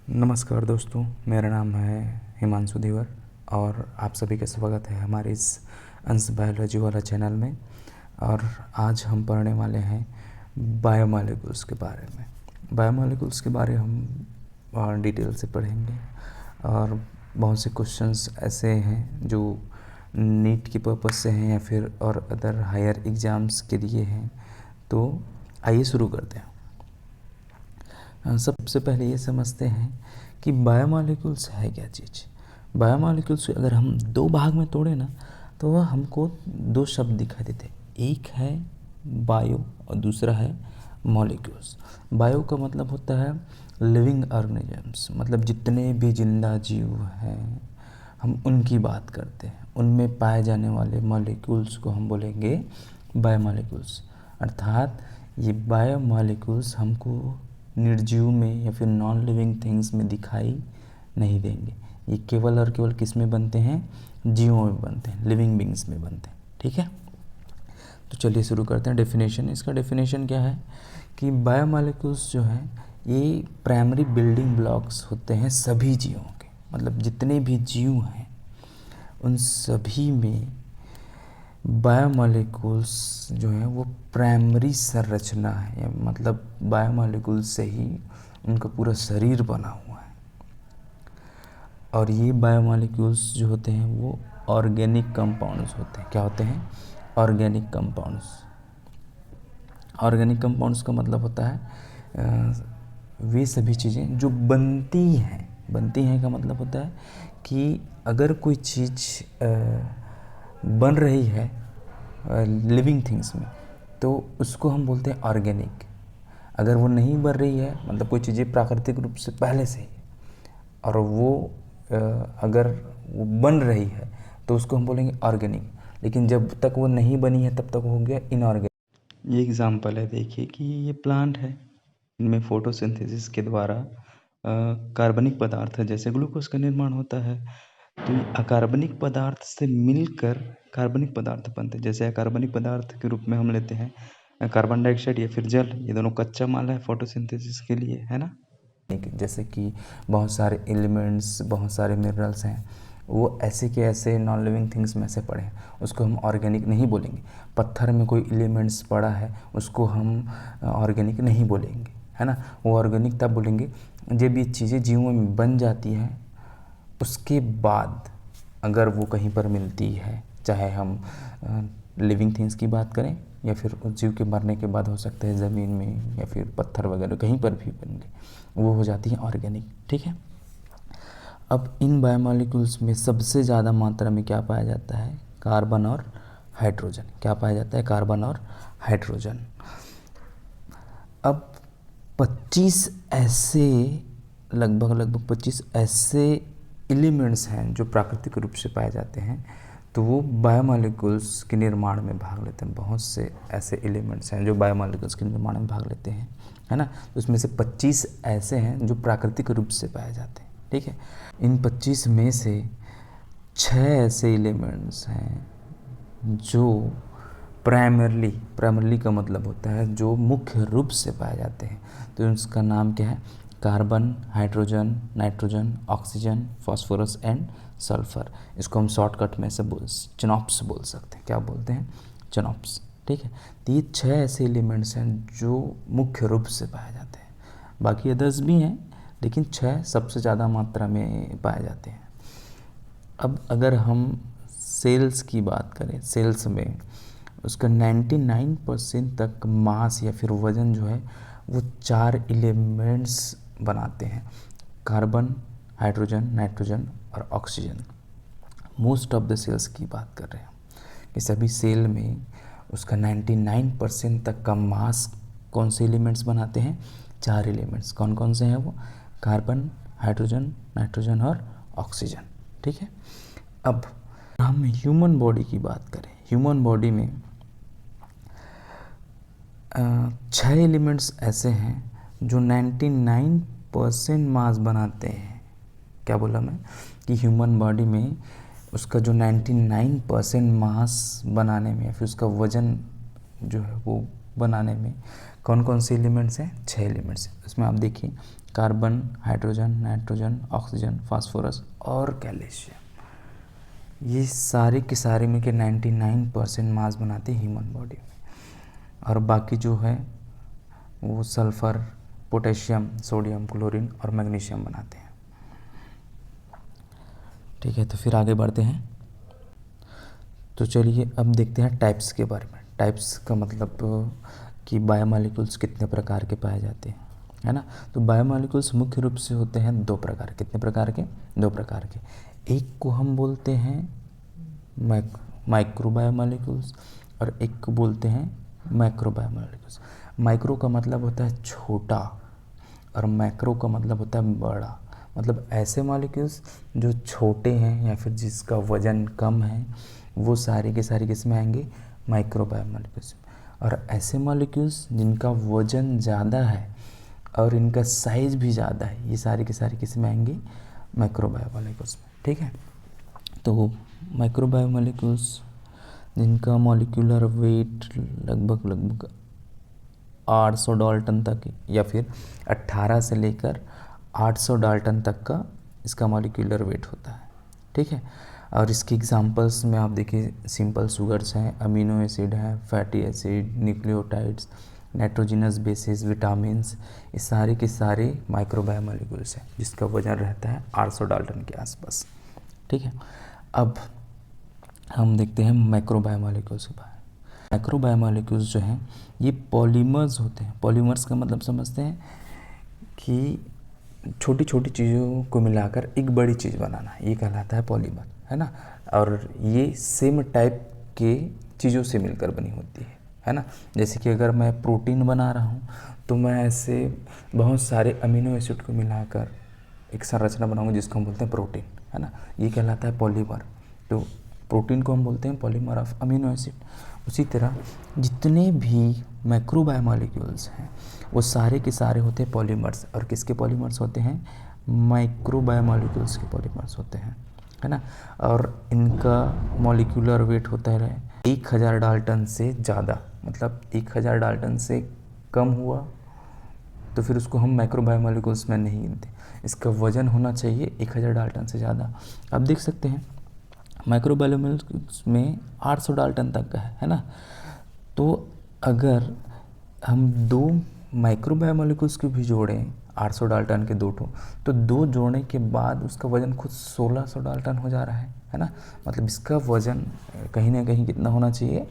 नमस्कार दोस्तों, मेरा नाम है हिमांशु धीवर और आप सभी का स्वागत है हमारे इस अंश बायोलॉजी वाला चैनल में। और आज हम पढ़ने वाले हैं बायोमॉलिक्यूल्स के बारे में। बायोमॉलिक्यूल्स के बारे हम डिटेल से पढ़ेंगे और बहुत से क्वेश्चंस ऐसे हैं जो नीट की पर्पज़ से हैं या फिर और अदर हायर एग्ज़ाम्स के लिए हैं। तो आइए शुरू करते हैं। सबसे पहले ये समझते हैं कि बायोमॉलिक्यूल्स है क्या चीज़। बायोमॉलिक्यूल्स अगर हम दो भाग में तोड़े ना तो वह हमको दो शब्द दिखाई देते हैं, एक है बायो और दूसरा है मॉलिक्यूल्स। बायो का मतलब होता है लिविंग ऑर्गेनिजम्स, मतलब जितने भी जिंदा जीव हैं हम उनकी बात करते हैं, उनमें पाए जाने वाले मॉलिक्यूल्स को हम बोलेंगे बायोमॉलिक्यूल्स। अर्थात ये बायोमॉलिक्यूल्स हमको निर्जीव में या फिर नॉन लिविंग थिंग्स में दिखाई नहीं देंगे। ये केवल और केवल किस में बनते हैं? जीवों में बनते हैं, लिविंग बींग्स में बनते हैं। ठीक है, तो चलिए शुरू करते हैं। डेफिनेशन, इसका डेफिनेशन क्या है कि बायोमॉलिक्यूल्स जो हैं ये प्राइमरी बिल्डिंग ब्लॉक्स होते हैं सभी जीवों के, मतलब जितने भी जीव हैं उन सभी में बायोमॉलिक्यूल्स जो हैं वो प्राइमरी संरचना है, या मतलब बायोमॉलिक्यूल्स से ही उनका पूरा शरीर बना हुआ है। और ये बायोमॉलिक्यूल्स जो होते हैं वो ऑर्गेनिक कंपाउंड्स होते हैं। क्या होते हैं? Organic compounds. ऑर्गेनिक कंपाउंड्स का मतलब होता है वे सभी चीज़ें जो बनती हैं। बनती हैं का मतलब होता है कि अगर कोई चीज़ बन रही है लिविंग थिंग्स में तो उसको हम बोलते हैं ऑर्गेनिक। अगर वो नहीं बन रही है, मतलब कोई चीज़ें प्राकृतिक रूप से पहले से ही और वो अगर वो बन रही है तो उसको हम बोलेंगे ऑर्गेनिक। लेकिन जब तक वो नहीं बनी है तब तक हो गया इनऑर्गेनिक। ये एग्जाम्पल है, देखिए कि ये प्लांट है, इनमें फोटोसिंथेसिस के द्वारा कार्बनिक पदार्थ जैसे ग्लूकोज का निर्माण होता है। तो ये अकार्बनिक पदार्थ से मिलकर कार्बनिक पदार्थ बनते हैं। जैसे अकार्बनिक पदार्थ के रूप में हम लेते हैं कार्बन डाइऑक्साइड या फिर जल, ये दोनों कच्चा माल है फोटोसिंथेसिस के लिए, है ना। जैसे कि बहुत सारे एलिमेंट्स, बहुत सारे मिनरल्स हैं, वो ऐसे के ऐसे नॉन लिविंग थिंग्स में से पड़े हैं, उसको हम ऑर्गेनिक नहीं बोलेंगे। पत्थर में कोई एलिमेंट्स पड़ा है उसको हम ऑर्गेनिक नहीं बोलेंगे, है ना। वो ऑर्गेनिक तब बोलेंगे जब ये चीज़ें जीवों में बन जाती हैं, उसके बाद अगर वो कहीं पर मिलती है, चाहे हम लिविंग थिंग्स की बात करें या फिर उस जीव के मरने के बाद हो सकता है ज़मीन में या फिर पत्थर वगैरह कहीं पर भी बन गए, वो हो जाती है ऑर्गेनिक। ठीक है, अब इन बायोमॉलिक्यूल्स में सबसे ज़्यादा मात्रा में क्या पाया जाता है? कार्बन और हाइड्रोजन। क्या पाया जाता है? कार्बन और हाइड्रोजन। अब 25 ऐसे लगभग 25 ऐसे एलिमेंट्स हैं जो प्राकृतिक रूप से पाए जाते हैं, तो वो बायोमॉलिक्यूल्स के निर्माण में भाग लेते हैं। बहुत से ऐसे एलिमेंट्स हैं जो बायोमॉलिक्यूल्स के निर्माण में भाग लेते हैं, है ना। तो उसमें से 25 ऐसे हैं जो प्राकृतिक रूप से पाए जाते हैं। ठीक है, इन 25 में से 6 ऐसे एलिमेंट्स हैं जो प्राइमरली का मतलब होता है जो मुख्य रूप से पाए जाते हैं। तो उसका नाम क्या है? Carbon, hydrogen, nitrogen, oxygen, phosphorus and sulphur. इसको हम शॉर्टकट में से चिनॉप्स बोल सकते हैं। क्या बोलते हैं? चिनॉप्स। ठीक है, तो ये 6 ऐसे एलिमेंट्स हैं जो मुख्य रूप से पाए जाते हैं। बाकी अदर्स भी हैं लेकिन 6 सबसे ज़्यादा मात्रा में पाए जाते हैं। अब अगर हम सेल्स की बात करें, सेल्स में उसका 99% तक मास या फिर वज़न जो है वो 4 एलिमेंट्स बनाते हैं, कार्बन, हाइड्रोजन, नाइट्रोजन और oxygen. Most of the cells की बात कर रहे हैं कि सभी सेल में उसका 99% तक का मास कौन से एलिमेंट्स बनाते हैं? 4 एलिमेंट्स। कौन कौन से हैं वो? कार्बन, हाइड्रोजन, नाइट्रोजन और ऑक्सीजन। ठीक है, अब हम ह्यूमन बॉडी की बात करें। ह्यूमन बॉडी में 6 एलिमेंट्स ऐसे हैं जो 99% मास बनाते हैं। क्या बोला मैं? कि ह्यूमन बॉडी में उसका जो 99% मास बनाने में या फिर उसका वज़न जो है वो बनाने में कौन कौन से एलिमेंट्स हैं? 6 एलिमेंट्स हैं। उसमें आप देखिए carbon, hydrogen, nitrogen, oxygen, phosphorus और कैल्शियम। ये सारे के सारे मिलकर 99% मास बनाते हैं ह्यूमन बॉडी में। और बाकी जो है वो सल्फ़र, पोटेशियम, सोडियम, क्लोरीन और मैग्नीशियम बनाते हैं। ठीक है, तो फिर आगे बढ़ते हैं। तो चलिए अब देखते हैं टाइप्स के बारे में। टाइप्स का मतलब कि बायोमॉलिक्यूल्स कितने प्रकार के पाए जाते हैं, है ना। तो बायोमॉलिक्यूल्स मुख्य रूप से होते हैं दो प्रकार। कितने प्रकार के? दो प्रकार के। एक को हम बोलते हैं माइक्रो बायोमॉलिक्यूल्स और एक को बोलते हैं मैक्रो बायोमॉलिक्यूल्स। माइक्रो का मतलब होता है छोटा और मैक्रो का मतलब होता है बड़ा। मतलब ऐसे मॉलिक्यूल्स जो छोटे हैं या फिर जिसका वज़न कम है वो सारे के सारे किस में आएंगे? Micro biomolecules. और ऐसे मॉलिक्यूल्स जिनका वज़न ज़्यादा है और इनका साइज़ भी ज़्यादा है, ये सारे के सारे किस में आएंगे? मैक्रो बायोमॉलिक्यूल्स में। ठीक है, तो माइक्रो बायोमॉलिक्यूल्स जिनका मॉलिक्यूलर वेट लगभग 800 डाल्टन तक या फिर 18 से लेकर 800 डाल्टन तक का इसका मॉलिक्यूलर वेट होता है। ठीक है, और इसके एग्जांपल्स में आप देखिए सिंपल शुगर्स हैं, अमीनो एसिड हैं, fatty acid, nucleotides, nitrogenous basis, vitamins, ये सारे के सारे माइक्रो बायोमॉलिक्यूल्स हैं जिसका वजन रहता है 800 डाल्टन के आसपास। ठीक है, अब हम देखते हैं मैक्रो बायोमॉलिक्यूल्स के बारे में। मैक्रो बायोमॉलिक्यूल्स जो हैं ये पॉलीमर्स होते हैं। पॉलीमर्स का मतलब समझते हैं कि छोटी छोटी चीज़ों को मिलाकर एक बड़ी चीज़ बनाना, ये कहलाता है पॉलीमर, है ना। और ये सेम टाइप के चीज़ों से मिलकर बनी होती है ना। जैसे कि अगर मैं प्रोटीन बना रहा हूँ तो मैं ऐसे बहुत सारे अमीनो एसिड को मिलाकर एक संरचना बनाऊंगा जिसको हम बोलते हैं प्रोटीन, है ना। ये कहलाता है पॉलीमर। तो प्रोटीन को हम बोलते हैं पॉलीमर ऑफ अमीनो एसिड। उसी तरह जितने भी मैक्रो बायोमॉलिक्यूल्स हैं वो सारे के सारे होते हैं पॉलीमर्स। और किसके पॉलीमर्स होते हैं? माइक्रो बायोमॉलिक्यूल्स के पॉलीमर्स होते हैं, है ना। और इनका मॉलिक्यूलर वेट होता है 1000 डाल्टन से ज़्यादा। मतलब 1000 डाल्टन से कम हुआ तो फिर उसको हम मैक्रो बायोमॉलिक्यूल्स में नहीं गिनते। इसका वजन होना चाहिए 1000 डाल्टन से ज़्यादा। आप देख सकते हैं माइक्रो बायोमॉलिक्यूल्स में 800 डाल्टन तक का है ना। तो अगर हम दो माइक्रो बायोमॉलिक्यूल्स को भी जोड़ें 800 डाल्टन के तो दो जोड़ने के बाद उसका वज़न खुद 1600 डाल्टन हो जा रहा है ना। मतलब इसका वज़न कहीं ना कहीं कितना होना चाहिए?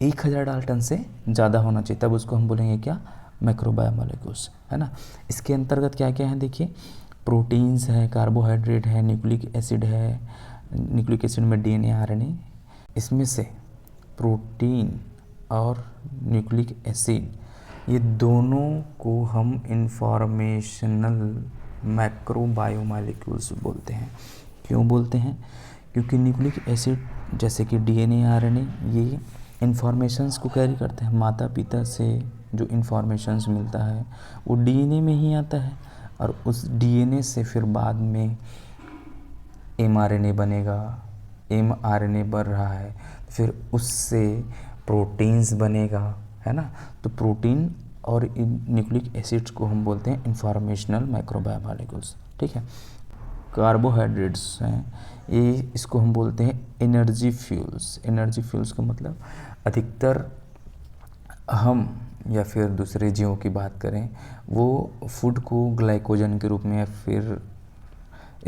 1000 डाल्टन से ज़्यादा होना चाहिए, तब उसको हम बोलेंगे क्या? मैक्रो बायोमॉलिक्यूल्स, है ना। इसके अंतर्गत क्या क्या है देखिए, प्रोटीन्स है, कार्बोहाइड्रेट है, न्यूक्लिक एसिड है। न्यूक्लिक एसिड में DNA, RNA। इसमें से प्रोटीन और न्यूक्लिक एसिड ये दोनों को हम इंफॉर्मेशनल मैक्रो बायोमॉलिक्यूल्स बोलते हैं। क्यों बोलते हैं? क्योंकि न्यूक्लिक एसिड जैसे कि DNA, RNA ये इंफॉर्मेशंस को कैरी करते हैं। माता पिता से जो इंफॉर्मेशंस मिलता है वो DNA में ही आता है और उस DNA से फिर बाद में mRNA बनेगा। mRNA बन रहा है फिर उससे प्रोटीन्स बनेगा, है ना। तो प्रोटीन और न्यूक्लिक एसिड्स को हम बोलते हैं इंफॉर्मेशनल मैक्रो बायोमॉलिक्यूल्स। ठीक है, कार्बोहाइड्रेट्स हैं ये, इसको हम बोलते हैं एनर्जी फ्यूल्स। एनर्जी फ्यूल्स का मतलब अधिकतर हम या फिर दूसरे जीवों की बात करें वो फूड को ग्लाइकोजन के रूप में या फिर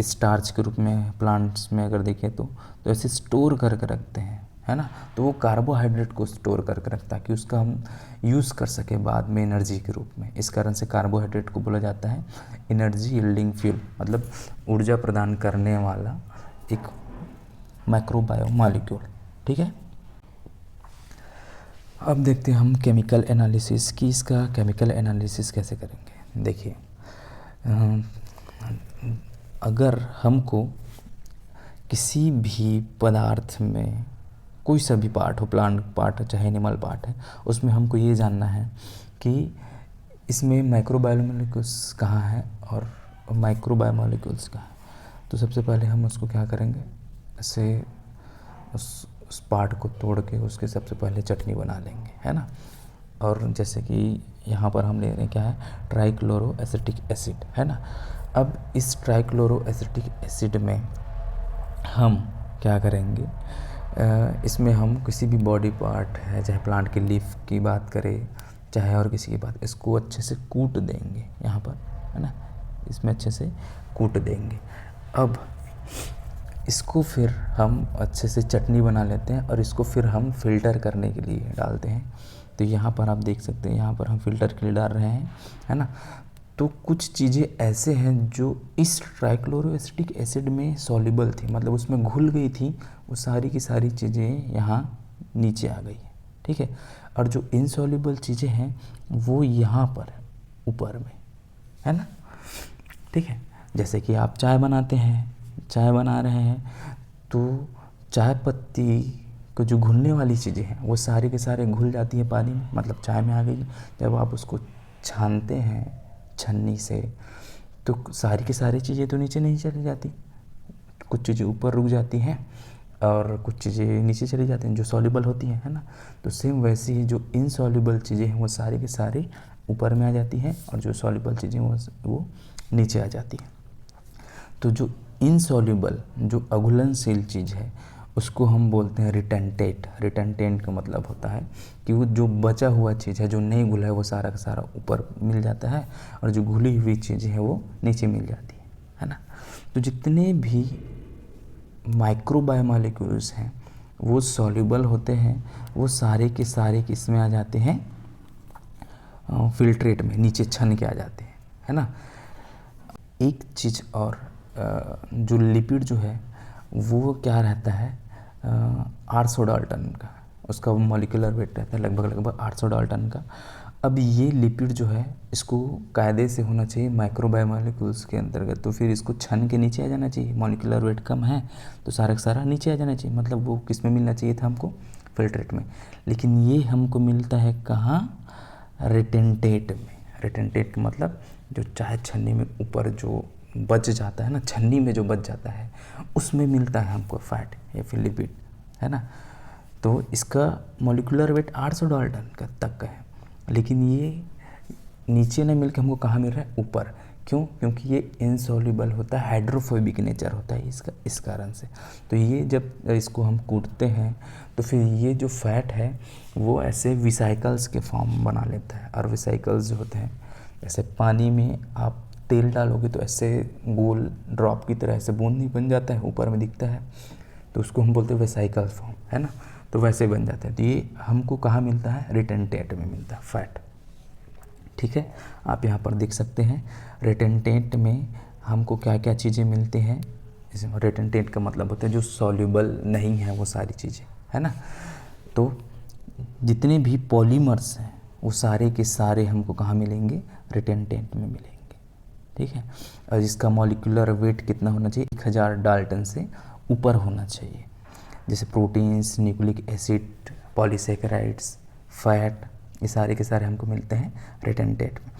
स्टार्च के रूप में प्लांट्स में अगर देखें तो ऐसे स्टोर करके रखते हैं, है ना। तो वो कार्बोहाइड्रेट को स्टोर करके रखता है कि उसका हम यूज़ कर सके बाद में एनर्जी के रूप में। इस कारण से कार्बोहाइड्रेट को बोला जाता है एनर्जी यील्डिंग फ्यूल, मतलब ऊर्जा प्रदान करने वाला एक मैक्रो बायोमॉलिक्यूल। ठीक है, अब देखते हैं हम केमिकल एनालिसिस की। इसका केमिकल एनालिसिस कैसे करेंगे? देखिए, अगर हमको किसी भी पदार्थ में कोई सा भी पार्ट हो, प्लांट पार्ट चाहे एनिमल पार्ट है, उसमें हमको ये जानना है कि इसमें माइक्रो बायोमॉलिक्यूल्स कहाँ है और माइक्रो बायोमॉलिक्यूल्स कहाँ है। तो सबसे पहले हम उसको क्या करेंगे, ऐसे उस पार्ट को तोड़ के उसके सबसे पहले चटनी बना लेंगे, है ना। और जैसे कि यहाँ पर हम ले रहे हैं क्या है, ट्राइक्लोरो एसिटिक एसिड, है ना। अब इस ट्राइक्लोरो एसिटिक एसिड में हम क्या करेंगे, इसमें हम किसी भी बॉडी पार्ट है, चाहे प्लांट की लीफ की बात करें, चाहे और किसी की बात, इसको अच्छे से कूट देंगे यहाँ पर, है ना, इसमें अच्छे से कूट देंगे। अब इसको फिर हम अच्छे से चटनी बना लेते हैं और इसको फिर हम फ़िल्टर करने के लिए डालते हैं। तो यहाँ पर आप देख सकते हैं, यहाँ पर हम फ़िल्टर के लिए डाल रहे हैं, है ना। तो कुछ चीज़ें ऐसे हैं जो इस ट्राइक्लोरोएसिटिक एसिड में सॉल्युबल थी, मतलब उसमें घुल गई थी, वो सारी की सारी चीज़ें यहाँ नीचे आ गई है, ठीक है। और जो इनसॉल्युबल चीज़ें हैं वो यहाँ पर ऊपर में, है ना, ठीक है। जैसे कि आप चाय बनाते हैं, चाय बना रहे हैं तो चाय पत्ती को जो घुलने वाली चीज़ें हैं वो सारे के सारे घुल जाती है पानी में, मतलब चाय में आ गई। जब आप उसको छानते हैं छन्नी से तो सारी की सारी चीज़ें तो नीचे नहीं चली जाती, कुछ चीज़ें ऊपर रुक जाती हैं और कुछ चीज़ें नीचे चली जाती हैं जो सॉल्युबल होती हैं, है ना। तो सेम वैसे ही जो इनसॉल्युबल चीज़ें हैं वो सारी की सारी ऊपर में आ जाती हैं और जो सॉल्युबल चीज़ें वो नीचे आ जाती हैं। तो जो इनसॉल्युबल, जो अघुलनशील चीज़ है उसको हम बोलते हैं रिटेंटेट। रिटेंटेंट का मतलब होता है कि वो जो बचा हुआ चीज़ है, जो नहीं घुला है, वो सारा का सारा ऊपर मिल जाता है और जो घुली हुई चीज़ें हैं वो नीचे मिल जाती है ना। तो जितने भी माइक्रोबायोमॉलिक्यूल्स हैं वो सॉल्युबल होते हैं, वो सारे के सारे किस में आ जाते हैं, फिल्ट्रेट में नीचे छन के आ जाते हैं, है ना। एक चीज़ और, जो लिपिड जो है वो क्या रहता है, 800 डाल्टन का, उसका मॉलिक्यूलर वेट रहता है लगभग 800 डाल्टन का। अब ये लिपिड जो है इसको कायदे से होना चाहिए माइक्रोबायोमॉलिक्यूल्स के अंतर्गत, तो फिर इसको छन के नीचे आ जाना चाहिए। मॉलिक्यूलर वेट कम है तो सारा का सारा नीचे आ जाना चाहिए, मतलब वो किस में मिलना चाहिए था हमको, फिल्ट्रेट में। लेकिन ये हमको मिलता है कहाँ, रिटेंटेट में। रिटेंटेट का मतलब जो चाय छन्नी में ऊपर जो बच जाता है ना, छन्नी में जो बच जाता है उसमें मिलता है हमको फैट या फिर लिपिड, है ना। तो इसका मॉलिक्यूलर वेट 800 डाल्टन का तक का है, लेकिन ये नीचे नहीं मिलकर हमको कहाँ मिल रहा है, ऊपर। क्यों? क्योंकि ये इनसॉल्युबल होता है, हाइड्रोफोबिक नेचर होता है इसका, इस कारण से। तो ये जब इसको हम कूटते हैं तो फिर ये जो फैट है वो ऐसे विसाइकल्स के फॉर्म बना लेता है। और विसाइकल्स जो होते हैं, जैसे पानी में आप तेल डालोगे तो ऐसे गोल ड्रॉप की तरह ऐसे बूंद नहीं बन जाता है, ऊपर में दिखता है, तो उसको हम बोलते हैं वेसाइकल फॉर्म, है ना। तो वैसे बन जाता है। तो ये हमको कहाँ मिलता है, रिटेंटेट में मिलता है फैट, ठीक है। आप यहाँ पर देख सकते हैं रिटेंटेट में हमको क्या क्या चीज़ें मिलती हैं। इसमें रिटेंटेट का मतलब होता है जो सॉल्युबल नहीं है वो सारी चीज़ें, है ना। तो जितने भी पॉलीमर्स हैं वो सारे के सारे हमको कहाँ मिलेंगे, रिटेंटेट में मिलेंगे, ठीक है। और इसका मॉलिक्यूलर वेट कितना होना चाहिए, 1000 डाल्टन से ऊपर होना चाहिए। जैसे proteins, nucleic acid, polysaccharides, fat, ये सारे के सारे हमको मिलते हैं रिटेंटेट में।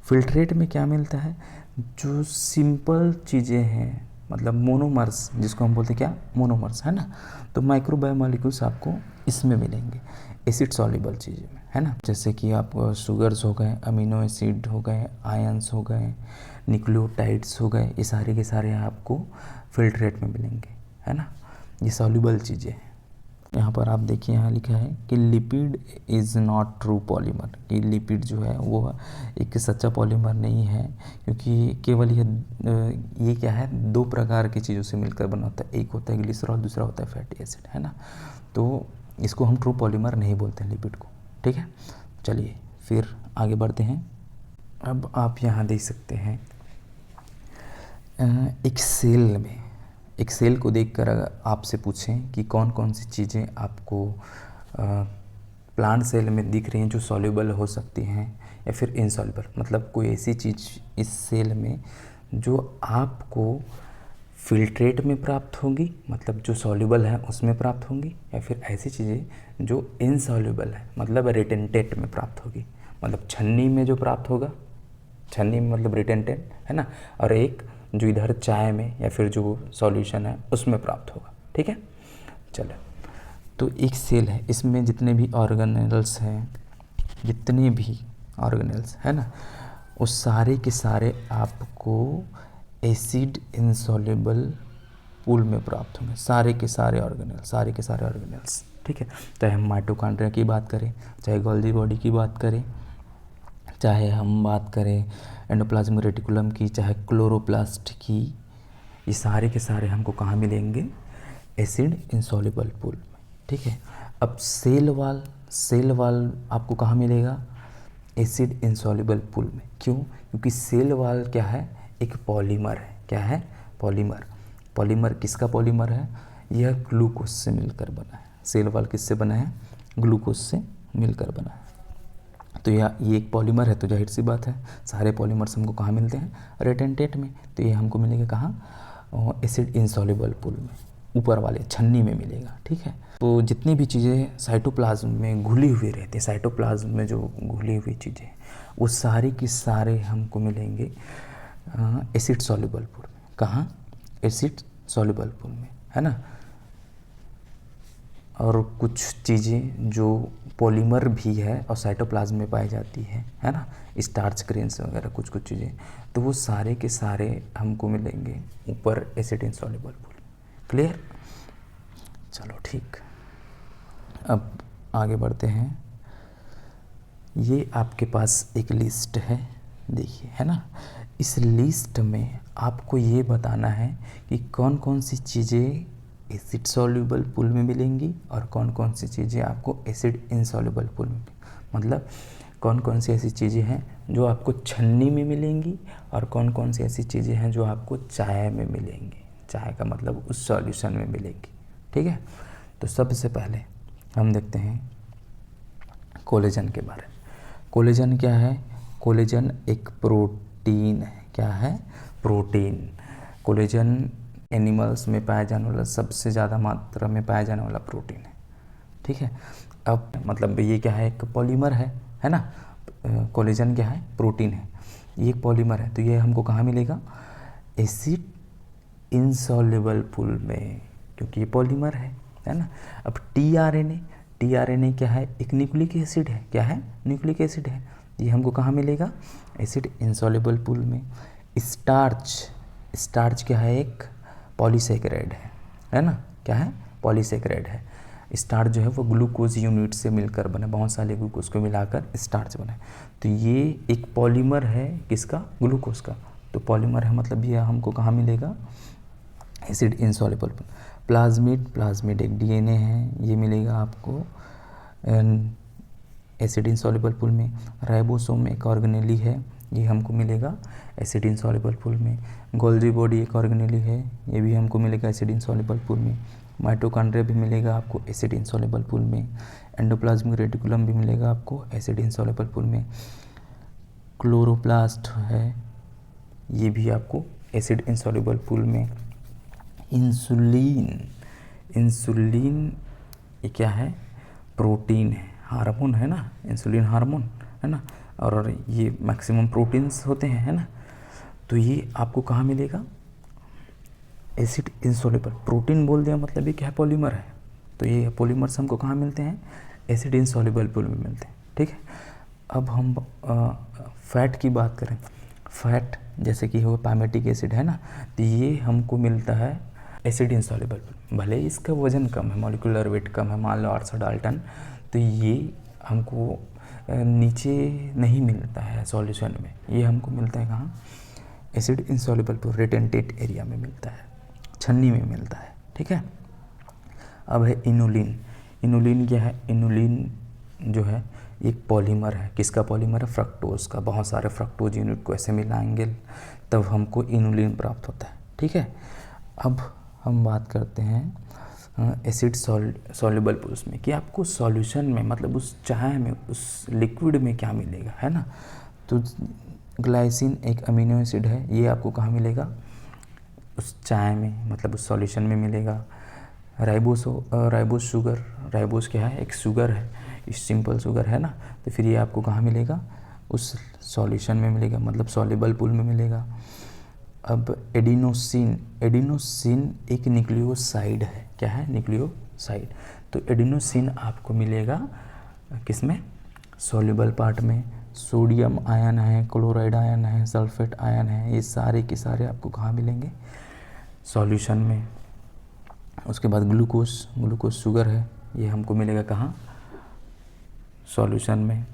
फिल्ट्रेट में क्या मिलता है, जो सिंपल चीज़ें हैं, मतलब मोनोमर्स, जिसको हम बोलते हैं क्या, मोनोमर्स, है ना। तो माइक्रोबायोमॉलिक्यूल्स आपको इसमें मिलेंगे, एसिड सॉल्युबल चीज़ें में, है ना। जैसे कि आप शुगर्स हो गए, अमीनो एसिड हो गए, आयंस हो गए, न्यूक्लियोटाइड्स हो गए, ये सारे के सारे आपको फिल्ट्रेट में मिलेंगे, है ना। ये सॉल्युबल चीज़ें हैं। यहाँ पर आप देखिए, यहाँ लिखा है कि lipid is not true polymer, कि लिपिड जो है वो एक सच्चा पॉलीमर नहीं है, क्योंकि केवल ये क्या है, दो प्रकार की चीज़ों से मिलकर बना होता है। एक होता है ग्लिसरॉल, दूसरा होता है फैटी एसिड, है ना। तो इसको हम ट्रू पॉलीमर नहीं बोलते हैं लिपिड को, ठीक है। चलिए फिर आगे बढ़ते हैं। अब आप यहाँ देख सकते हैं एक सेल में, एक सेल को देखकर अगर आपसे पूछें कि कौन कौन सी चीज़ें आपको प्लांट सेल में दिख रही हैं जो सॉल्युबल हो सकती हैं या फिर इनसॉल्युबल, मतलब कोई ऐसी चीज़ इस सेल में जो आपको फिल्ट्रेट में प्राप्त होंगी, मतलब जो सॉल्युबल है उसमें प्राप्त होंगी, या फिर ऐसी चीज़ें जो इनसॉल्युबल है, मतलब रिटेंटेट में प्राप्त होगी, मतलब छन्नी में जो प्राप्त होगा, छन्नी में मतलब रिटेंटेट, है ना। और एक जो इधर चाय में या फिर जो सॉल्यूशन है उसमें प्राप्त होगा, ठीक है। चलो, तो एक सेल है, इसमें जितने भी ऑर्गेनेल्स हैं जितने भी ऑर्गेनेल्स है ना, वो सारे के सारे आपको एसिड इंसॉल्युबल पूल में प्राप्त होंगे, सारे के सारे ऑर्गेनेल्स। ठीक है, चाहे हम माइटोकॉन्ड्रिया की बात करें, चाहे गोल्गी बॉडी की बात करें, चाहे हम बात करें एंडोप्लाज्मिक रेटिकुलम की, चाहे क्लोरोप्लास्ट की, ये सारे के सारे हमको कहाँ मिलेंगे? एसिड इंसॉल्युबल पूल में। ठीक है, अब सेल वाल आपको कहाँ मिलेगा? एसिड इंसॉल्युबल पूल में। क्यों? क्योंकि सेल वाल क्या है? एक पॉलीमर है। क्या है? पॉलीमर किसका पॉलीमर है? यह ग्लूकोज से मिलकर बना है। सेल वाल किससे बना है? ग्लूकोज से मिलकर बना है। तो ये एक पॉलीमर है, तो जाहिर सी बात है सारे पॉलीमर्स हमको कहाँ मिलते हैं? रेटेंटेट में। तो ये हमको मिलेगा कहाँ? एसिड इंसॉल्युबल पूल में, ऊपर वाले छन्नी में मिलेगा। ठीक है, तो जितनी भी चीज़ें साइटोप्लाज्म में घुली हुई रहती है, साइटोप्लाज्म में जो घुली हुई चीज़ें, वो सारी की सारे हमको मिलेंगे एसिड सॉल्युबल पूल में। कहाँ? एसिड सॉल्युबल पूल में, है ना। और कुछ चीज़ें जो पॉलीमर भी है और साइटोप्लाज्म में पाई जाती है ना, स्टार्च ग्रेन्स वगैरह कुछ चीज़ें, तो वो सारे के सारे हमको मिलेंगे ऊपर एसिड इंसॉल्युबल पूल। क्लियर? चलो ठीक, अब आगे बढ़ते हैं। ये आपके पास एक लिस्ट है, देखिए, है ना। इस लिस्ट में आपको ये बताना है कि कौन कौन सी चीज़ें एसिड सॉल्युबल पूल में मिलेंगी और कौन कौन सी चीज़ें आपको एसिड इनसॉल्युबल पूल में, मतलब कौन कौन सी ऐसी चीज़ें हैं जो आपको छन्नी में मिलेंगी और कौन कौन सी ऐसी चीज़ें हैं जो आपको चाय में मिलेंगी। चाय का मतलब उस सॉल्यूशन में मिलेंगी। ठीक है, तो सबसे पहले हम देखते हैं कोलेजन के बारे में। कोलेजन क्या है? कोलेजन एक प्रोटीन है। क्या है? प्रोटीन। कोलेजन एनिमल्स में पाया जाने वाला, सबसे ज़्यादा मात्रा में पाया जाने वाला प्रोटीन है। ठीक है, अब मतलब ये क्या है? एक पॉलीमर है ना। कोलेजन क्या है? प्रोटीन है, ये एक पॉलीमर है। तो ये हमको कहाँ मिलेगा? एसिड इनसॉल्युबल पूल में, क्योंकि ये पॉलीमर है ना। अब टीआरएनए क्या है? एक न्यूक्लिक एसिड है। क्या है? न्यूक्लिक एसिड है। ये हमको कहाँ मिलेगा? एसिड इनसॉल्युबल पूल में। स्टार्च क्या है? एक पॉलीसेकेराइड है ना। क्या है? पॉलीसेकेराइड है। स्टार्च जो है वो ग्लूकोज यूनिट से मिलकर बना, बहुत सारे ग्लूकोज को मिलाकर स्टार्च बना है। तो ये एक पॉलीमर है, किसका? ग्लूकोज का। तो पॉलीमर है मतलब ये हमको कहाँ मिलेगा? Acid insoluble pool. प्लाज्मिड एक डीएनए है, ये मिलेगा आपको एसिड इनसॉल्युबल पूल में। राइबोसोम एक ऑर्गेनेली है, ये हमको मिलेगा एसिड इनसॉल्युबल पूल में। गोल्गी बॉडी एक ऑर्गेनेली है, ये भी हमको मिलेगा एसिड इनसॉल्युबल पूल में। माइटोकॉन्ड्रिया भी मिलेगा आपको एसिड इनसॉल्युबल पूल में। एंडोप्लाज्मिक रेटिकुलम भी मिलेगा आपको एसिड इनसॉल्युबल पूल में। क्लोरोप्लास्ट है, ये भी आपको एसिड इनसॉल्युबल पूल में। इंसुलिन ये क्या है? प्रोटीन है, हार्मोन है ना, इंसुलिन हार्मोन है ना। और ये मैक्सिमम प्रोटीन्स होते हैं, है ना। तो ये आपको कहाँ मिलेगा? Acid insoluble. प्रोटीन बोल दिया मतलब ये क्या है? पॉलीमर है। तो ये पॉलीमर्स हमको कहाँ मिलते हैं? एसिड इनसॉल्युबल पूल में मिलते हैं। ठीक है, अब हम फैट की बात करें। फैट जैसे कि हो पामेटिक एसिड है ना, तो ये हमको मिलता है एसिड इनसॉल्युबल पूल। भले ही इसका वजन कम है, मॉलिक्यूलर वेट कम है, मान लो 800 डाल्टन, तो ये हमको नीचे नहीं मिलता है सॉल्यूशन में, ये हमको मिलता है कहाँ? एसिड इनसॉल्युबल पूल रेटेंटेट एरिया में मिलता है, छन्नी में मिलता है। ठीक है, अब है इनुलिन क्या है? इनुलिन जो है एक पॉलीमर है, किसका पॉलीमर है? फ्रक्टोज का। बहुत सारे फ्रक्टोज यूनिट को ऐसे मिलाएंगे तब हमको इनुलिन प्राप्त होता है। ठीक है, अब हम बात करते हैं एसिड सॉल्युबल पूल्स में कि आपको सॉल्यूशन में, मतलब उस चाय में, उस लिक्विड में क्या मिलेगा, है ना। तो ग्लाइसिन एक अमीनो एसिड है, ये आपको कहाँ मिलेगा? उस चाय में, मतलब उस सॉल्यूशन में मिलेगा। राइबोस शुगर, राइबोस क्या है? एक शुगर है, सिंपल शुगर है ना। तो फिर ये आपको कहाँ मिलेगा? उस सॉल्यूशन में मिलेगा, मतलब सॉल्युबल पूल में मिलेगा। अब एडिनोसिन एक न्यूक्लियोसाइड है। क्या है? न्यूक्लियोसाइड। तो एडिनोसिन आपको मिलेगा किस में? सॉल्युबल पार्ट में सोडियम आयन है, क्लोराइड आयन है, सल्फेट आयन है, ये सारे के सारे आपको कहाँ मिलेंगे? सॉल्यूशन में। उसके बाद ग्लूकोज शुगर है, ये हमको मिलेगा कहाँ? सॉल्यूशन में।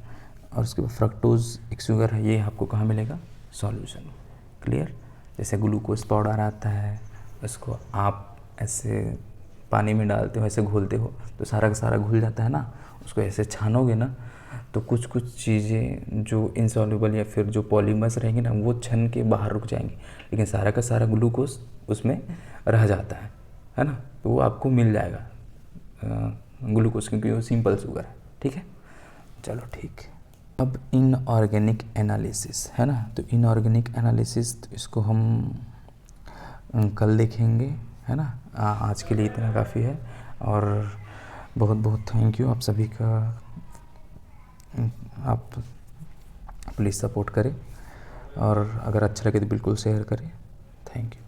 और उसके बाद फ्रक्टोज एक शुगर है, ये आपको कहाँ मिलेगा? सॉल्यूशन में। क्लियर? जैसे ग्लूकोज पाउडर आता है, उसको आप ऐसे पानी में डालते हो, ऐसे घोलते हो तो सारा का सारा घुल जाता है ना। उसको ऐसे छानोगे ना तो कुछ कुछ चीज़ें जो इनसॉल्युबल या फिर जो पॉलीमर्स रहेंगे ना, वो छन के बाहर रुक जाएंगे, लेकिन सारा का सारा ग्लूकोज उसमें रह जाता है ना। तो वो आपको मिल जाएगा ग्लूकोज, क्योंकि वो सिंपल शुगर है। ठीक है, चलो ठीक है। अब इनऑर्गेनिक एनालिसिस है ना, तो इनऑर्गेनिक एनालिसिस तो इसको हम कल देखेंगे, है ना। आज के लिए इतना काफ़ी है, और बहुत बहुत थैंक यू आप सभी का। आप प्लीज़ सपोर्ट करें, और अगर अच्छा लगे तो बिल्कुल शेयर करें। Thank you.